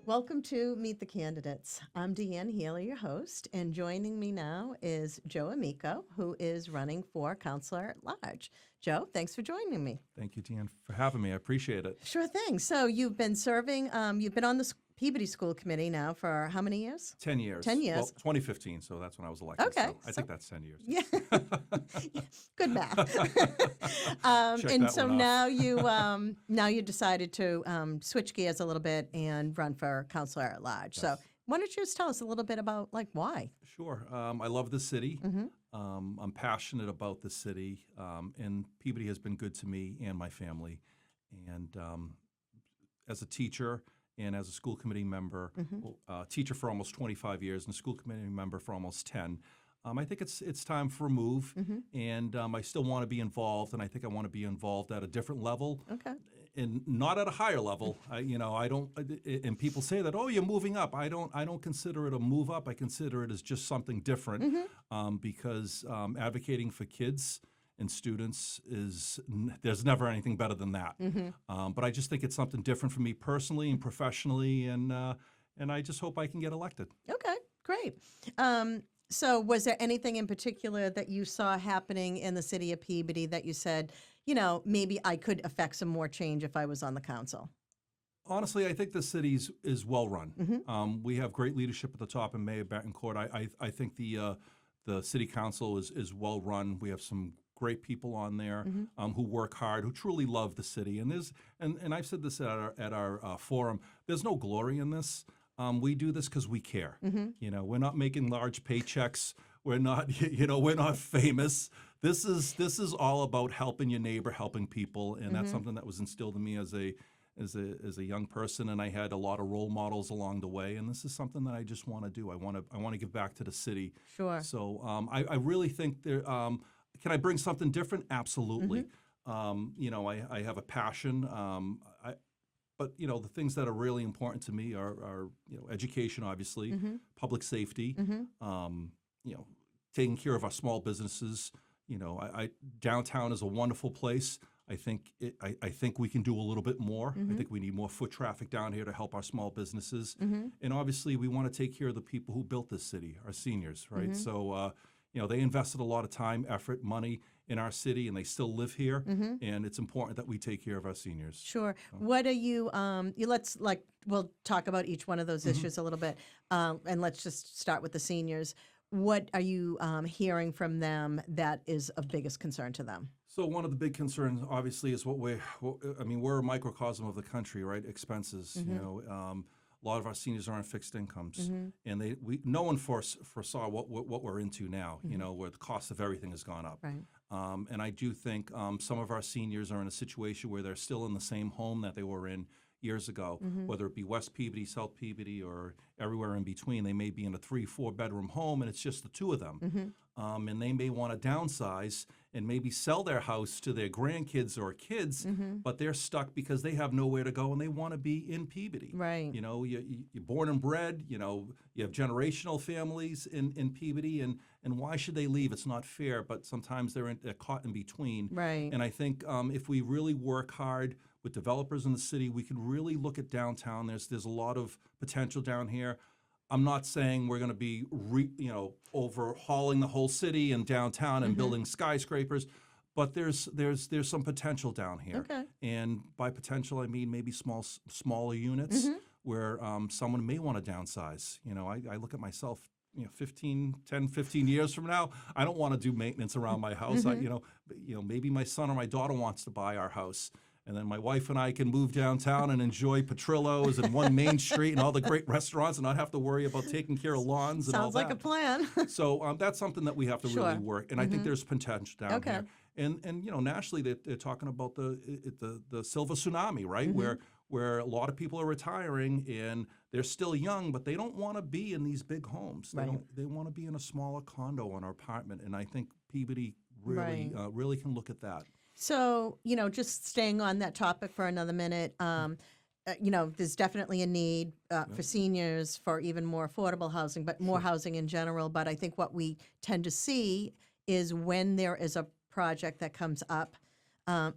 Welcome to Meet the Candidates. I'm Deanne Healy, your host, and joining me now is Joe Amico, who is running for Councilor-at-Large. Joe, thanks for joining me. Thank you, Deanne, for having me. I appreciate it. Sure thing. So you've been serving, you've been on the Peabody School Committee now for how many years? 10 years. 10 years. Well, 2015, so that's when I was elected. Okay, So I think that's 10 years. Yeah. Good math. Check And that so one off. now you decided to switch gears a little bit and run for Councilor-at-Large. So Yes. why don't you just tell us a little bit about why? Sure. I love the city. Mm-hmm. I'm passionate about the city, and Peabody has been good to me and my family. And as a teacher and as a school committee member, teacher for almost 25 years and a school committee member for almost 10, I think it's time for a move, and I still want to be involved, and I think I want to be involved at a different level. Okay. And not at a higher level. I don't. And people say that, oh, you're moving up. I don't consider it a move up. I consider it as just something different, because advocating for kids and students there's never anything better than that. But I just think it's something different for me personally and professionally, and I just hope I can get elected. Okay, great. So was there anything in particular that you saw happening in the city of Peabody that you said, maybe I could affect some more change if I was on the council? Honestly, I think the city is well run. We have great leadership at the top in Mayor Betancourt. I think the city council is well run. We have some great people on there who work hard, who truly love the city. And I've said this at our forum. There's no glory in this. We do this because we care. We're not making large paychecks. We're not, we're not famous. This is all about helping your neighbor, helping people, and that's something that was instilled in me as a young person. And I had a lot of role models along the way. And this is something that I just want to do. I want to give back to the city. Sure. So I really think there. Can I bring something different? Absolutely. I have a passion. But the things that are really important to me are education, obviously, public safety, taking care of our small businesses. Downtown is a wonderful place. I think we can do a little bit more. I think we need more foot traffic down here to help our small businesses. And obviously, we want to take care of the people who built this city, our seniors, right? So, they invested a lot of time, effort, money in our city, and they still live here. And it's important that we take care of our seniors. Sure. What are you, we'll talk about each one of those issues a little bit. And let's just start with the seniors. What are you hearing from them that is of biggest concern to them? So one of the big concerns, obviously, is we're a microcosm of the country, right? Expenses. A lot of our seniors are on fixed incomes, and no one foresaw what we're into now. Where the cost of everything has gone up. Right. And I do think some of our seniors are in a situation where they're still in the same home that they were in years ago, whether it be West Peabody, South Peabody, or everywhere in between. They may be in a 3-4 bedroom home, and it's just the two of them. And they may want to downsize and maybe sell their house to their grandkids or kids, but they're stuck because they have nowhere to go and they want to be in Peabody. Right. You're born and bred, you have generational families in Peabody, and why should they leave? It's not fair, but sometimes they're caught in between. Right. And I think if we really work hard with developers in the city, we can really look at downtown. There's a lot of potential down here. I'm not saying we're going to be overhauling the whole city and downtown and building skyscrapers, but there's some potential down here. Okay. And by potential, I mean maybe smaller units where someone may want to downsize. I look at myself. 15 years from now, I don't want to do maintenance around my house. Maybe my son or my daughter wants to buy our house. And then my wife and I can move downtown and enjoy Petrillo's and one Main Street and all the great restaurants and not have to worry about taking care of lawns and all that. Sounds like a plan. So that's something that we have to really work. And I think there's potential down here. And nationally, they're talking about the silver tsunami, right? Where a lot of people are retiring and they're still young, but they don't want to be in these big homes. They want to be in a smaller condo or an apartment. And I think Peabody really can look at that. So, just staying on that topic for another minute, there's definitely a need for seniors for even more affordable housing, but more housing in general. But I think what we tend to see is when there is a project that comes up,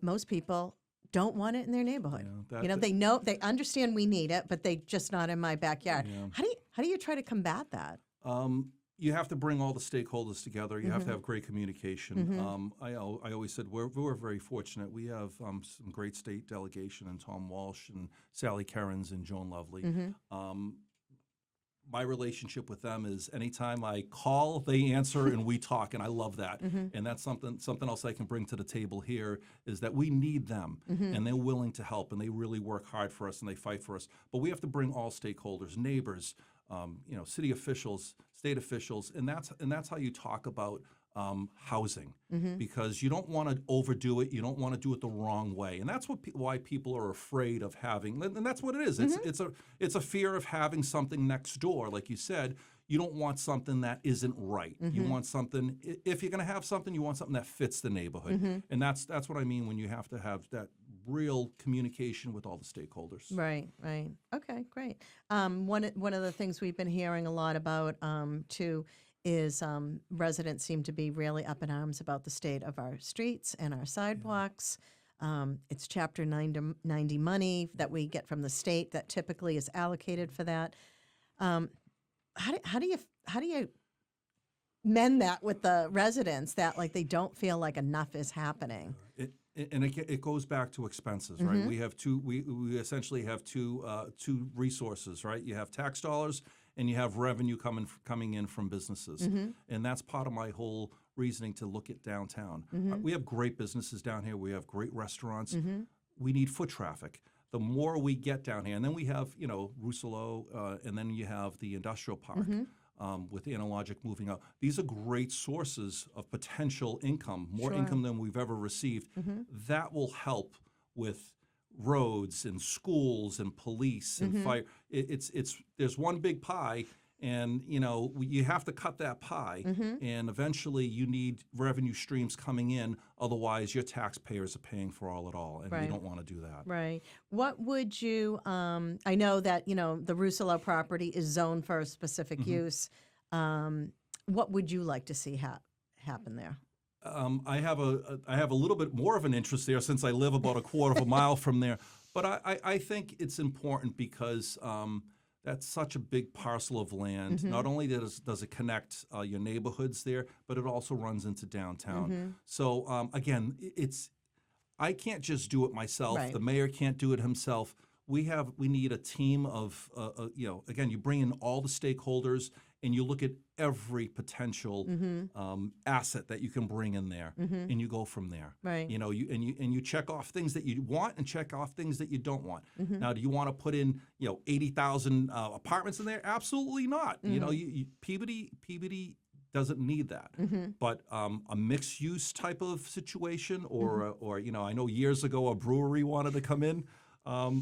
most people don't want it in their neighborhood. Yeah, They understand we need it, but they just not in my backyard. Yeah. How do you try to combat that? You have to bring all the stakeholders together. You have to have great communication. I always said we're very fortunate. We have some great state delegation, and Tom Walsh and Sally Kerrins and Joan Lovely. My relationship with them is anytime I call, they answer and we talk, and I love that. And that's something else I can bring to the table here is that we need them, and they're willing to help, and they really work hard for us and they fight for us. But we have to bring all stakeholders, neighbors, city officials, state officials, and that's how you talk about housing, because you don't want to overdo it. You don't want to do it the wrong way, and that's why people are afraid of having. And that's what it is. It's a fear of having something next door, like you said. You don't want something that isn't right. You want something. If you're going to have something, you want something that fits the neighborhood, and that's what I mean when you have to have that real communication with all the stakeholders. Right. Okay, great. One of the things we've been hearing a lot about too is residents seem to be really up in arms about the state of our streets and our sidewalks. It's Chapter 90 money that we get from the state that typically is allocated for that. How do you mend that with the residents that like they don't feel like enough is happening? It goes back to expenses, right? We have we essentially have two resources, right? You have tax dollars and you have revenue coming in from businesses, and that's part of my whole reasoning to look at downtown. We have great businesses down here. We have great restaurants. We need foot traffic. The more we get down here, and then we have Rousselot, and then you have the industrial park. With Analogic moving up. These are great sources of potential income, more income than we've ever received. That will help with roads and schools and police and fire. There's one big pie, and you have to cut that pie, and eventually you need revenue streams coming in. Otherwise, your taxpayers are paying for it all, and we don't want to do that. Right. What would you? I know that the Rousselot property is zoned for a specific use. What would you like to see happen there? I have a little bit more of an interest there since I live about a quarter of a mile from there. But I think it's important because that's such a big parcel of land. Not only does it connect your neighborhoods there, but it also runs into downtown. So again, I can't just do it myself. Right. The mayor can't do it himself. We need a team of again, you bring in all the stakeholders and you look at every potential asset that you can bring in there, and you go from there. Right. You check off things that you want and check off things that you don't want. Now, do you want to put in 80,000 apartments in there? Absolutely not. Peabody doesn't need that. But a mixed use type of situation, or I know years ago a brewery wanted to come in.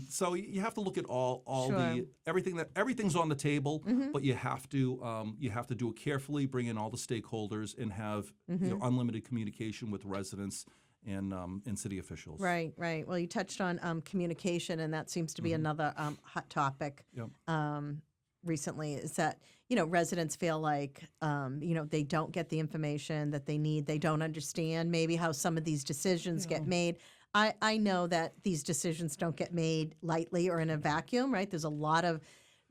So you have to look at all everything's on the table, but you have to do it carefully, bring in all the stakeholders, and have unlimited communication with residents and city officials. Right. Well, you touched on communication, and that seems to be another hot topic. Recently, is that residents feel like they don't get the information that they need. They don't understand maybe how some of these decisions get made. I know that these decisions don't get made lightly or in a vacuum, right? There's a lot of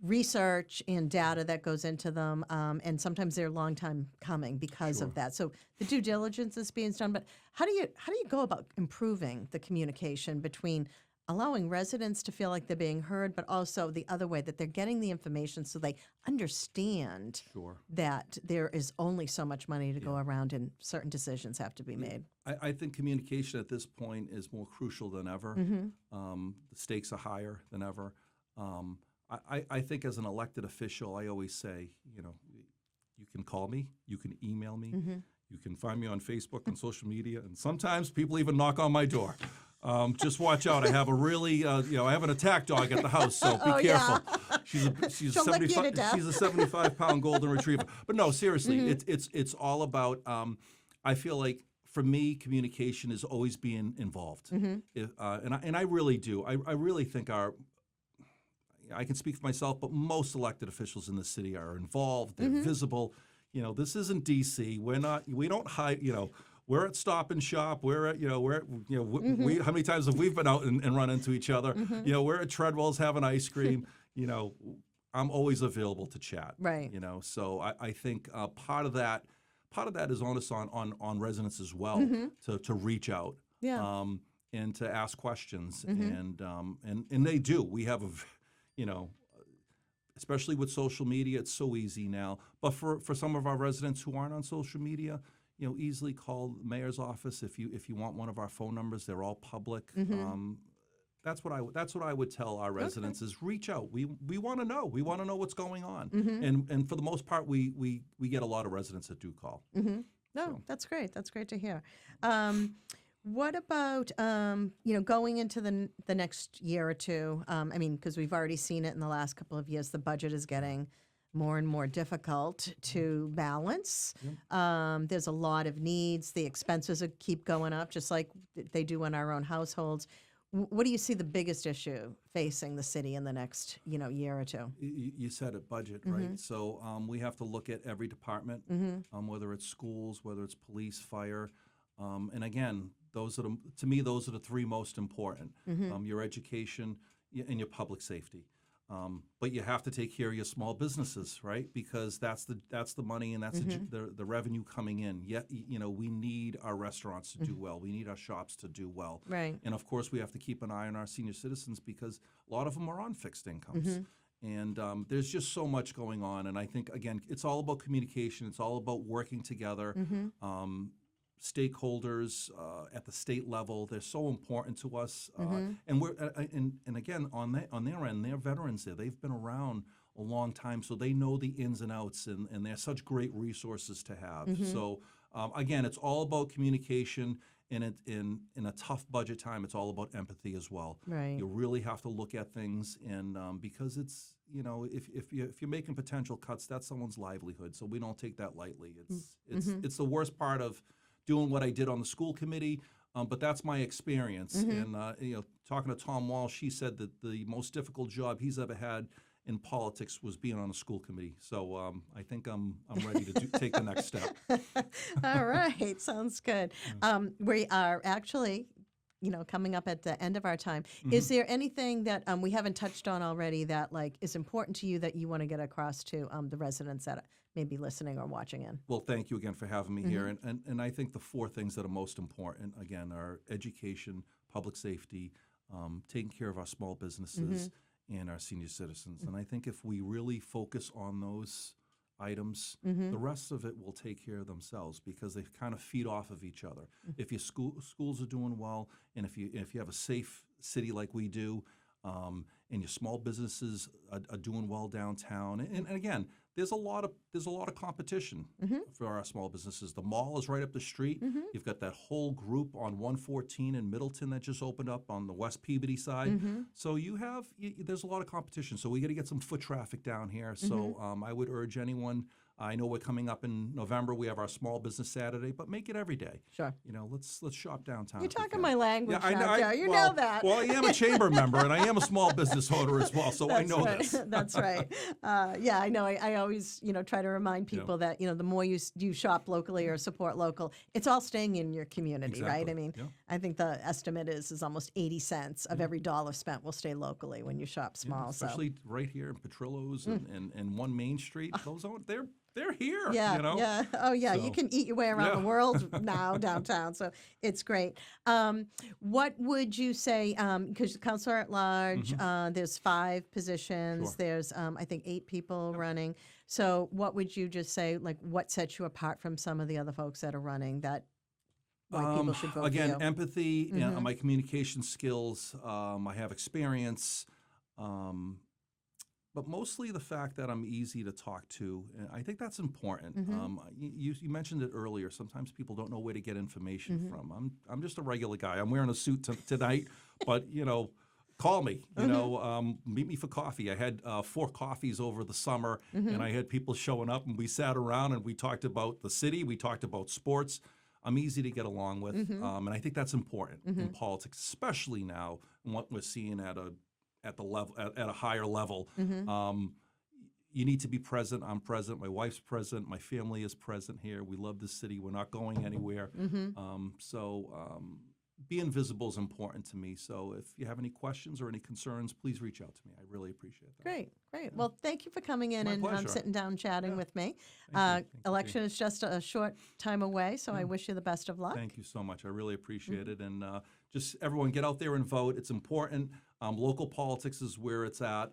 research and data that goes into them, and sometimes they're a long time coming because of that. So the due diligence is being done, but how do you go about improving the communication between allowing residents to feel like they're being heard, but also the other way, that they're getting the information so they understand that there is only so much money to go around and certain decisions have to be made? I think communication at this point is more crucial than ever. The stakes are higher than ever. I think as an elected official, I always say, you can call me, you can email me, you can find me on Facebook and social media, and sometimes people even knock on my door. Just watch out. I have a really, I have an attack dog at the house, so be careful. Yeah. She's a 75-pound golden retriever. But no, seriously, it's all about. I feel like for me, communication is always being involved, and I really do. I really think I can speak for myself, but most elected officials in the city are involved. They're visible. This isn't D.C. We don't hide. we're at Stop and Shop. We're at, we how many times have we been out and run into each other? We're at Treadwell's having ice cream. I'm always available to chat. Right. So I think part of that is onus on residents as well to reach out. Yeah. And to ask questions, and they do. We have especially with social media, it's so easy now. But for some of our residents who aren't on social media, easily call the mayor's office if you want one of our phone numbers. They're all public. That's what I would tell our residents is reach out. We want to know. We want to know what's going on. And for the most part, we get a lot of residents that do call. No, So. that's great. That's great to hear. What about going into the next year or two? Because we've already seen it in the last couple of years. The budget is getting more and more difficult to balance. There's a lot of needs. The expenses keep going up, just like they do in our own households. What do you see the biggest issue facing the city in the next year or two? You said it, budget, right? So we have to look at every department, whether it's schools, whether it's police, fire. And again, to me, those are the three most important: your education and your public safety. But you have to take care of your small businesses, right? Because that's the money and that's the revenue coming in. Yet, we need our restaurants to do well. We need our shops to do well. Right. And of course, we have to keep an eye on our senior citizens because a lot of them are on fixed incomes. And there's just so much going on. And I think, again, it's all about communication. It's all about working together. Stakeholders at the state level, they're so important to us. And we're and again, on their end, they're veterans there. They've been around a long time, so they know the ins and outs, and they're such great resources to have. So again, it's all about communication. And in a tough budget time, it's all about empathy as well. Right. You really have to look at things, and because it's if you're making potential cuts, that's someone's livelihood. So we don't take that lightly. It's the worst part of doing what I did on the school committee, but that's my experience. And talking to Tom Walsh, he said that the most difficult job he's ever had in politics was being on a school committee. So I think I'm ready to take the next step. All right, sounds good. We are actually, coming up at the end of our time. Is there anything that we haven't touched on already that is important to you that you want to get across to the residents that may be listening or watching in? Well, thank you again for having me here. And I think the four things that are most important, again, are education, public safety, taking care of our small businesses, and our senior citizens. And I think if we really focus on those items, the rest of it will take care of themselves because they kind of feed off of each other. If your schools are doing well, and if you have a safe city like we do, and your small businesses are doing well downtown, and again, there's a lot of competition for our small businesses. The mall is right up the street. You've got that whole group on 114 in Middleton that just opened up on the West Peabody side. So there's a lot of competition. So we got to get some foot traffic down here. So I would urge anyone. I know we're coming up in November. We have our Small Business Saturday, but make it every day. Sure. Let's shop downtown. You're talking my language Yeah, now, Joe. You well, know that. Well, I am a chamber member, and I am a small business owner as well, so I know this. That's right. Yeah, I know. I always, try to remind people that, the more you shop locally or support local, it's all staying in your community, right? I mean, I think the estimate is almost 80 cents of every dollar spent will stay locally when you shop small. Especially right here in Petrillo's and 1 Main Street. Those they're here. Yeah, yeah. Oh, yeah. So, you can eat your way around the world now downtown, so it's great. What would you say? Because Councilor-at-Large, there's 5 positions. Sure. There's I think 8 people running. So what would you just say? What sets you apart from some of the other folks that are running? That why people should vote again, for you? empathy, my communication skills. I have experience. But mostly the fact that I'm easy to talk to. I think that's important. You mentioned it earlier. Sometimes people don't know where to get information from. I'm just a regular guy. I'm wearing a suit tonight, but call me. Meet me for coffee. I had 4 coffees over the summer, and I had people showing up, and we sat around and we talked about the city. We talked about sports. I'm easy to get along with, and I think that's important in politics, especially now in what we're seeing at a higher level. you need to be present. I'm present. My wife's present. My family is present here. We love this city. We're not going anywhere. Being visible is important to me. So if you have any questions or any concerns, please reach out to me. I really appreciate that. Great, great. Well, thank you for coming in My and pleasure. sitting down chatting with me. Thank you, Election is just a short time away, so I wish you the best of luck. Thank you so much. I really appreciate it. And just everyone get out there and vote. It's important. Local politics is where it's at.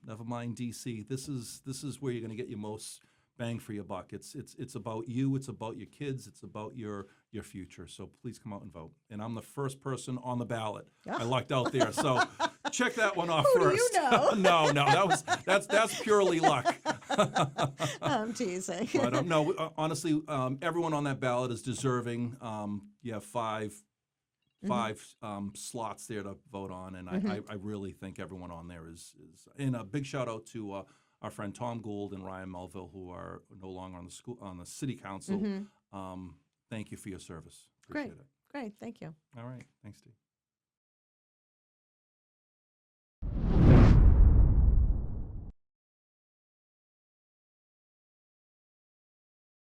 Never mind DC. This is where you're going to get your most bang for your buck. It's about you. It's about your kids. It's about your future. So please come out and vote. And I'm the first person on the ballot. I lucked out there. So check that one off Who do first. you know? No, that's purely luck. I'm teasing. But no, honestly, everyone on that ballot is deserving. You have five slots there to vote on, and I really think everyone on there is. And a big shout out to our friend Tom Gould and Ryan Melville, who are no longer on the city council. Thank you for your service. Appreciate it. Great. Thank you. All right. Thanks, Steve.